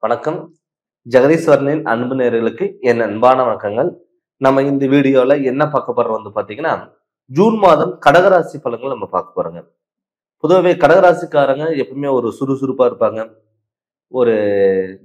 வணக்கம். ஜெகதீஸ்வரனின் அன்பு நேயர்களுக்கு என் அன்பான வணக்கங்கள். நம்ம இந்த வீடியோல என்ன பார்க்க போறோம் வந்து பாத்தீங்கன்னா, ஜூன் மாதம் கடகராசி பலன்கள் நம்ம பார்க்க போறோங்க. பொதுவாவே கடகராசிக்காரங்க எப்பவுமே ஒரு சுறுசுறுப்பா இருப்பாங்க. ஒரு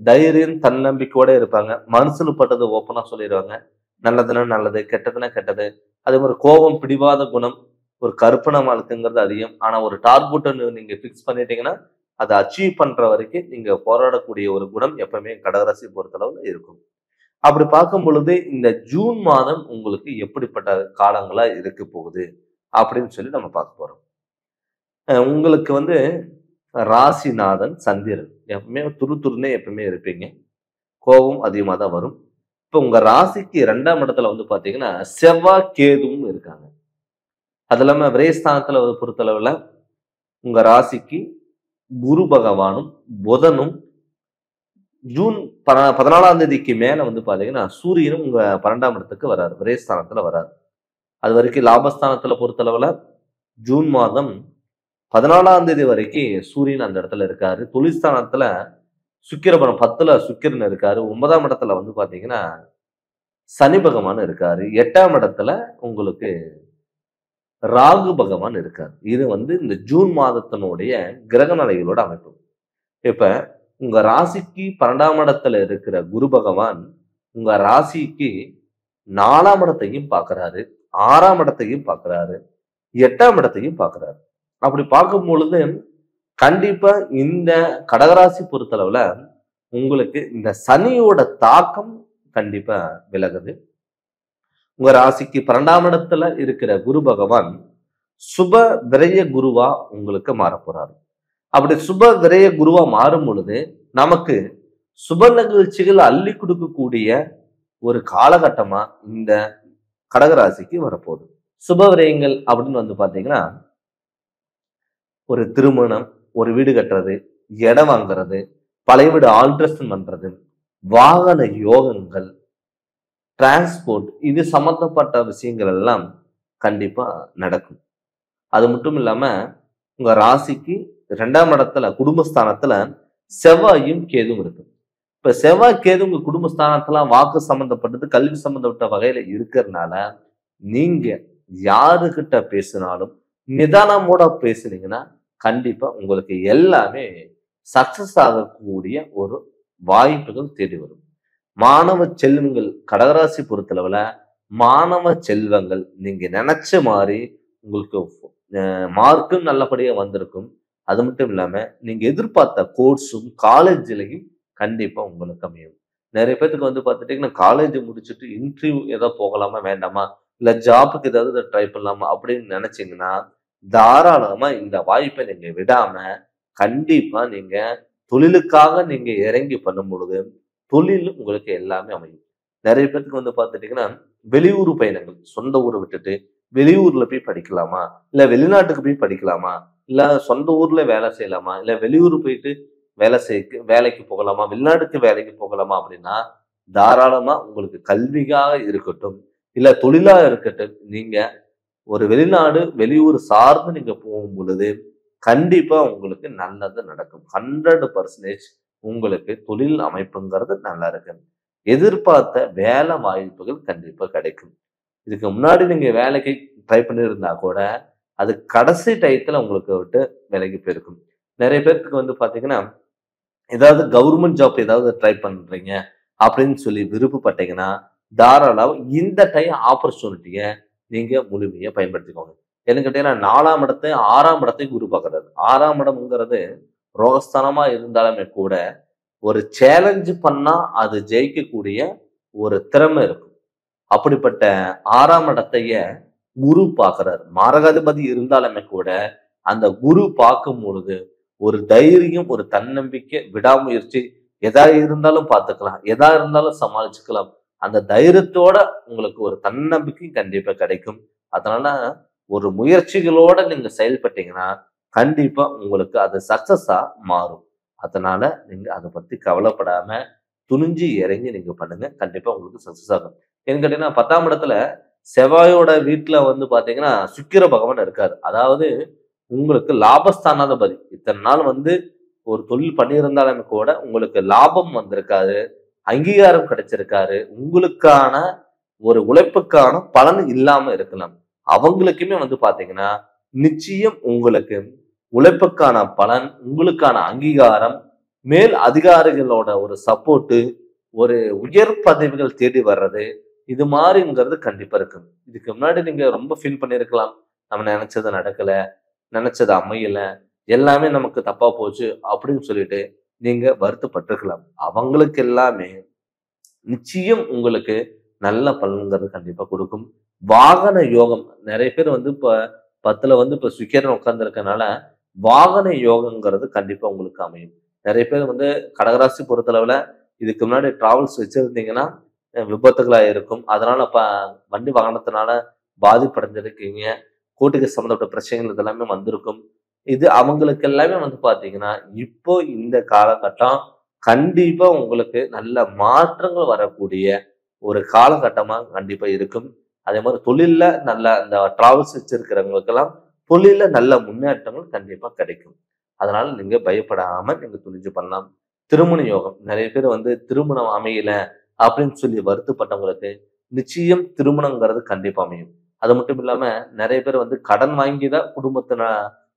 தைரியம், தன்னம்பிக்கையோட இருப்பாங்க. மனசுல பட்டது ஓப்பனா சொல்லிருவாங்க. நல்லதுன்னா நல்லது, கெட்டதுன்னா கெட்டது. அதே மாதிரி கோபம், பிடிவாத குணம், ஒரு கற்பனை வாழ்க்கைங்கிறது அதிகம். ஆனா ஒரு டார்கெட்ட நீங்க ஃபிக்ஸ் பண்ணிட்டீங்கன்னா, அதை அச்சீவ் பண்ற வரைக்கும் நீங்க போராடக்கூடிய ஒரு குணம் எப்பவுமே கடகராசி பொறுத்தளவுல இருக்கும். அப்படி பார்க்கும் பொழுது இந்த ஜூன் மாதம் உங்களுக்கு எப்படிப்பட்ட காலங்களா இருக்க போகுது அப்படின்னு சொல்லி நம்ம பார்க்க போறோம். உங்களுக்கு வந்து ராசிநாதன் சந்திரன் எப்பவுமே துருதுருன்னே எப்பவுமே இருப்பீங்க. கோபம் அதிகமா தான் வரும். இப்ப உங்க ராசிக்கு 2ஆம் இடத்துல வந்து பாத்தீங்கன்னா செவ்வாய் கேதுவும் இருக்காங்க. அது இல்லாம விரயஸ்தானத்துல பொறுத்தளவுல உங்க ராசிக்கு குரு பகவானும் புதனும் ஜூன் 14ஆம் தேதிக்கு மேல வந்து பாத்தீங்கன்னா சூரியனும் உங்க 12ஆம் இடத்துக்கு வராரு, விரயஸ்தானத்துல வராரு. அது வரைக்கும் லாபஸ்தானத்துல பொறுத்தளவுல ஜூன் மாதம் 14ஆம் தேதி வரைக்கும் சூரியன் அந்த இடத்துல இருக்காரு. தொழில்ஸ்தானத்துல சுக்கிரபலம் 10ல சுக்கிரன் இருக்காரு. 9ஆம் இடத்துல வந்து பாத்தீங்கன்னா சனி பகவான் இருக்காரு. 8ஆம் இடத்துல உங்களுக்கு ராகு பகவான் இருக்காரு. இது வந்து இந்த ஜூன் மாதத்தினுடைய கிரக நிலைகளோட அமைப்பு. இப்ப உங்க ராசிக்கு 12ஆம் இடத்துல இருக்கிற குரு பகவான் உங்க ராசிக்கு 4ஆம் இடத்தையும் பார்க்கிறாரு, 6ஆம் இடத்தையும் பார்க்கிறாரு, 8ஆம் இடத்தையும் பார்க்கிறாரு. அப்படி பார்க்கும் பொழுது கண்டிப்பா இந்த கடகராசி பொறுத்தளவுல உங்களுக்கு இந்த சனியோட தாக்கம் கண்டிப்பா விலகுது. உங்க ராசிக்கு 12ஆம் இடத்துல இருக்கிற குரு பகவான் சுப விரய குருவா உங்களுக்கு மாற போறாரு. அப்படி சுப விரய குருவா மாறும் பொழுது நமக்கு சுப நிகழ்ச்சிகள் அள்ளி கொடுக்கக்கூடிய ஒரு காலகட்டமா இந்த கடகராசிக்கு வரப்போகுது. சுப விரயங்கள் அப்படின்னு வந்து பாத்தீங்கன்னா ஒரு திருமணம், ஒரு வீடு கட்டுறது, இடம் வாங்குறது, பழைய வீடு ஆல்ட்ரேஷன் பண்றது, வாகன யோகங்கள், டிரான்ஸ்போர்ட், இது சம்பந்தப்பட்ட விஷயங்கள் எல்லாம் கண்டிப்பா நடக்கும். அது மட்டும் இல்லாம உங்க ராசிக்கு 2ஆம் இடத்துல குடும்பஸ்தானத்துல செவ்வாயும் கேதுவும் இருக்கு. இப்ப செவ்வாய் கேது உங்க குடும்பஸ்தானத்துல வாக்கு சம்பந்தப்பட்டது, கல்வி சம்பந்தப்பட்ட வகையில இருக்கிறதுனால நீங்க யாருகிட்ட பேசினாலும் நிதானமோட பேசுனீங்கன்னா கண்டிப்பா உங்களுக்கு எல்லாமே சக்சஸ் ஆகக்கூடிய ஒரு வாய்ப்புகள் தேடி வரும். மாணவ செல்வங்கள் கடகராசி பொறுத்தளவுல மாணவ செல்வங்கள் நீங்க நினைச்ச மாதிரி உங்களுக்கு மார்க்கும் நல்லபடியா வந்திருக்கும். அது மட்டும் இல்லாம நீங்க எதிர்பார்த்த கோர்ஸும் காலேஜ்லயும் கண்டிப்பா உங்களுக்கு அமையும். நிறைய பேத்துக்கு வந்து பார்த்துட்டீங்கன்னா காலேஜ் முடிச்சுட்டு இன்டர்வியூ ஏதோ போகலாமா வேண்டாமா, இல்ல ஜாபுக்கு ஏதாவது ட்ரை பண்ணலாமா அப்படின்னு நினைச்சீங்கன்னா தாராளமா இந்த வாய்ப்பை நீங்க விடாம கண்டிப்பா நீங்க தொழிலுக்காக நீங்க இறங்கி பண்ணும் பொழுது தொழில் உங்களுக்கு எல்லாமே அமையும். நிறைய பேருக்கு வந்து பார்த்துட்டீங்கன்னா வெளியூர் பயணங்கள், சொந்த ஊரை விட்டுட்டு வெளியூர்ல போய் படிக்கலாமா, இல்ல வெளிநாட்டுக்கு போய் படிக்கலாமா, இல்ல சொந்த ஊர்ல வேலை செய்யலாமா, இல்ல வெளியூர் போயிட்டு வேலைக்கு போகலாமா, வெளிநாட்டுக்கு வேலைக்கு போகலாமா அப்படின்னா தாராளமா உங்களுக்கு கல்வியாக இருக்கட்டும், இல்ல தொழிலா இருக்கட்டும், நீங்க ஒரு வெளிநாடு வெளியூர் சார்ந்து நீங்க போகும் பொழுது கண்டிப்பா உங்களுக்கு நல்லது நடக்கும். 100% உங்களுக்கு தொழில் அமைப்புங்கிறது நல்லா இருக்கு. எதிர்பார்த்த வேலை வாய்ப்புகள் கண்டிப்பா கிடைக்கும். இதுக்கு முன்னாடி நீங்க வேலைக்கு ட்ரை பண்ணியிருந்தா கூட அது கடைசி டயத்துல உங்களுக்கு விட்டு விலகி போயிருக்கும். நிறைய பேருக்கு வந்து பாத்தீங்கன்னா ஏதாவது கவர்மெண்ட் ஜாப் ஏதாவது ட்ரை பண்றீங்க அப்படின்னு சொல்லி விருப்பப்பட்டீங்கன்னா தாராளம் இந்த டைம் ஆப்பர்ச்சுனிட்டிய நீங்க முழுமையா பயன்படுத்திக்கோங்க. என்ன கேட்டீங்கன்னா 4ஆம் இடத்தை 6ஆம் இடத்தை குரு பார்க்கறது. 6ஆம் இடம்ங்கிறது ரோகஸ்தானமா இருந்தாலுமே கூட ஒரு சேலஞ்சு பண்ணா அது ஜெயிக்கக்கூடிய ஒரு திறமை இருக்கும். அப்படிப்பட்ட 6ஆம் இடத்தைய குரு பார்க்கிறார். மாரகாதிபதி இருந்தாலுமே கூட அந்த குரு பார்க்கும் பொழுது ஒரு தைரியம், ஒரு தன்னம்பிக்கை, விடாமுயற்சி, எதா இருந்தாலும் பார்த்துக்கலாம், எதா இருந்தாலும் சமாளிச்சுக்கலாம், அந்த தைரியத்தோட உங்களுக்கு ஒரு தன்னம்பிக்கை கண்டிப்பா கிடைக்கும். அதனால ஒரு முயற்சிகளோட நீங்க செயல்பட்டீங்கன்னா கண்டிப்பா உங்களுக்கு அது சக்சஸா மாறும். அதனால நீங்க அதை பத்தி கவலைப்படாம துணிஞ்சு இறங்கி நீங்க பண்ணுங்க. கண்டிப்பா உங்களுக்கு சக்சஸ் ஆகும். ஏன்னு கேட்டீங்கன்னா 10ஆம் இடத்துல செவ்வாயோட வீட்டுல வந்து பாத்தீங்கன்னா சுக்கிர பகவான் இருக்காரு. அதாவது உங்களுக்கு லாபஸ்தானாதிபதி. இத்தனை நாள் வந்து ஒரு தொழில் பண்ணியிருந்தாலுமே கூட உங்களுக்கு லாபம் வந்திருக்காது, அங்கீகாரம் கிடைச்சிருக்காரு, உங்களுக்கான ஒரு உழைப்புக்கான பலன் இல்லாம இருக்கலாம். அவங்களுக்குமே வந்து பாத்தீங்கன்னா நிச்சயம் உங்களுக்கு உழைப்புக்கான பலன், உங்களுக்கான அங்கீகாரம், மேல் அதிகாரிகளோட ஒரு சப்போர்ட், ஒரு உயர் பதவிகள் தேடி வர்றது, இது மாதிரிங்கிறது கண்டிப்பா இருக்கு. இதுக்கு முன்னாடி நீங்க ரொம்ப ஃபீல் பண்ணியிருக்கலாம். நம்ம நினைச்சது நடக்கல, நினைச்சது அமையல, எல்லாமே நமக்கு தப்பா போச்சு அப்படின்னு சொல்லிட்டு நீங்க வருத்தப்பட்டிருக்கலாம். அவங்களுக்கு எல்லாமே நிச்சயம் உங்களுக்கு நல்ல பலன்கிறது கண்டிப்பா கொடுக்கும். வாகன யோகம் நிறைய பேர் வந்து இப்ப 10ல வந்து இப்ப சுக்கிரன் உட்கார்ந்திருக்கனால வாகன யோகங்கிறது கண்டிப்பா உங்களுக்கு அமையும். நிறைய பேர் வந்து கடகராசி பொறுத்தளவுல இதுக்கு முன்னாடி டிராவல்ஸ் வச்சிருந்தீங்கன்னா விபத்துகளா இருக்கும். அதனால வண்டி வாகனத்தினால பாதிப்படைஞ்சிருக்கீங்க. கூட்டுக்கு சம்மந்தப்பட்ட பிரச்சனைகள் இதெல்லாமே வந்திருக்கும். இது அவங்களுக்கு எல்லாமே வந்து பாத்தீங்கன்னா இப்போ இந்த காலகட்டம் கண்டிப்பா உங்களுக்கு நல்ல மாற்றங்கள் வரக்கூடிய ஒரு காலகட்டமா கண்டிப்பா இருக்கும். அதே மாதிரி தொழில்ல நல்ல இந்த டிராவல்ஸ் வச்சிருக்கிறவங்களுக்கெல்லாம் தொழில்ல நல்ல முன்னேற்றங்கள் கண்டிப்பா கிடைக்கும். அதனால நீங்க பயப்படாம நீங்க துணிஞ்சு பண்ணலாம். திருமண யோகம் நிறைய பேர் வந்து திருமணம் அமையல அப்படின்னு சொல்லி வருத்தப்பட்டவங்களுக்கு நிச்சயம் திருமணங்கிறது கண்டிப்பா அமையும். அது மட்டும் இல்லாம நிறைய பேர் வந்து கடன் வாங்கி தான் குடும்பத்தை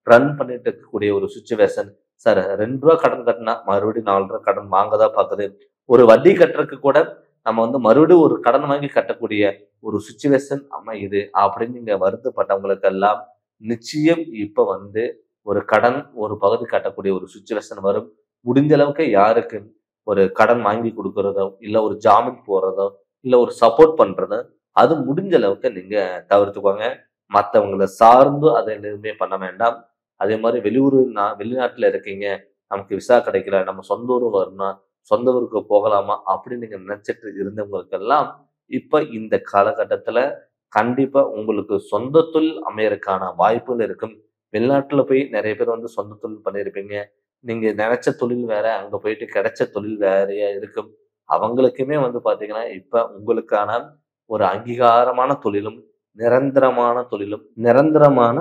ரன் பண்ணிட்டு இருக்கக்கூடிய ஒரு சுச்சுவேஷன். சார் ₹2 கடன் கட்டினா மறுபடியும் ₹4 கடன் வாங்கதான் பாக்குது. ஒரு வட்டி கட்டுறதுக்கு கூட நம்ம வந்து மறுபடியும் ஒரு கடன் வாங்கி கட்டக்கூடிய ஒரு சுச்சுவேஷன் அமையுது அப்படின்னு நீங்க வருத்தப்பட்டவங்களுக்கு எல்லாம் நிச்சயம் இப்ப வந்து ஒரு கடன் ஒரு பகுதி கட்டக்கூடிய ஒரு சுச்சுவேஷன் வரும். முடிஞ்ச அளவுக்கு யாருக்கு ஒரு கடன் வாங்கி கொடுக்கறதோ, இல்ல ஒரு ஜாமீன் போடுறதோ, இல்ல ஒரு சப்போர்ட் பண்றதோ, அது முடிஞ்ச அளவுக்கு நீங்க தவிர்த்துக்கோங்க. மத்தவங்கள சார்ந்து அதை எதுவுமே பண்ண வேண்டாம். அதே மாதிரி வெளிநாட்டுல இருக்கீங்க, நமக்கு விசா கிடைக்கல, நம்ம சொந்த ஊர் வரணும், சொந்த ஊருக்கு போகலாமா அப்படின்னு நீங்க நினைச்சிட்டு இருந்தவங்களுக்கெல்லாம் இப்ப இந்த காலகட்டத்துல கண்டிப்பா உங்களுக்கு சொந்த தொழில் அமையறதுக்கான வாய்ப்புகள் இருக்கும். வெளிநாட்டுல போய் நிறைய பேர் வந்து சொந்த தொழில் பண்ணியிருப்பீங்க. நீங்க நினைச்ச தொழில் வேற, அங்க போயிட்டு கிடைச்ச தொழில் வேறையா இருக்கும். அவங்களுக்குமே வந்து பாத்தீங்கன்னா இப்ப உங்களுக்கான ஒரு அங்கீகாரமான தொழிலும், நிரந்தரமான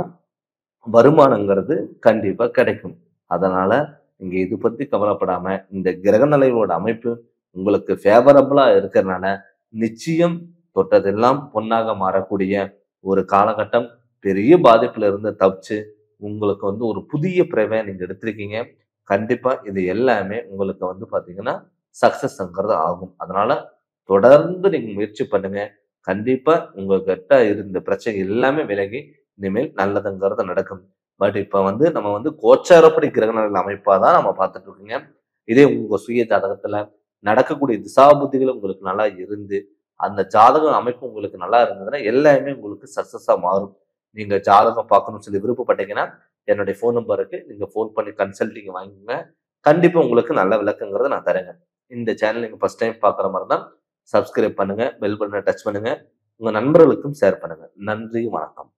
வருமானங்கிறது கண்டிப்பா கிடைக்கும். அதனால நீங்க இது பத்தி கவலைப்படாம, இந்த கிரக நிலையோட அமைப்பு உங்களுக்கு ஃபேவரபிளா இருக்கிறனால, நிச்சயம் தொட்டதெல்லாம் பொன்னாக மாறக்கூடிய ஒரு காலகட்டம். பெரிய பாதிப்புல இருந்து தப்பிச்சு, உங்களுக்கு வந்து ஒரு புதிய பிறவிய நீங்க எடுத்திருக்கீங்க. கண்டிப்பா இது எல்லாமே உங்களுக்கு வந்து பாத்தீங்கன்னா, சக்சஸ்ங்கிறது ஆகும். அதனால தொடர்ந்து நீங்க முயற்சி பண்ணுங்க. கண்டிப்பா உங்ககிட்ட இருந்த பிரச்சனை எல்லாமே விலகி இனிமேல் நல்லதுங்கிறது நடக்கும். பட் இப்ப வந்து நம்ம வந்து கோச்சாரப்படி கிரகணங்கள் அமைப்பா தான் நம்ம பார்த்துட்டு இருக்கோங்க. இதே உங்க சுய ஜாதகத்துல நடக்கக்கூடிய திசாபுத்திகள் உங்களுக்கு நல்லா இருந்து, அந்த ஜாதக அமைப்பு உங்களுக்கு நல்லா இருந்ததுன்னா, எல்லாமே உங்களுக்கு சக்சஸா மாறும். நீங்க ஜாதகம் பார்க்கணும்னு சொல்லி விருப்பப்பட்டீங்கன்னா, என்னுடைய ஃபோன் நம்பர் இருக்கு. நீங்க ஃபோன் பண்ணி கன்சல்டிங் வாங்கிக்கோங்க. கண்டிப்பா உங்களுக்கு நல்ல விளக்கங்கிறத நான் தரேங்க. இந்த சேனல் நீங்க ஃபர்ஸ்ட் டைம் பார்க்குற மாரி தான் சப்ஸ்கிரைப் பண்ணுங்க. பெல் பட்டன டச் பண்ணுங்க. உங்க நண்பர்களுக்கும் ஷேர் பண்ணுங்க. நன்றி, வணக்கம்.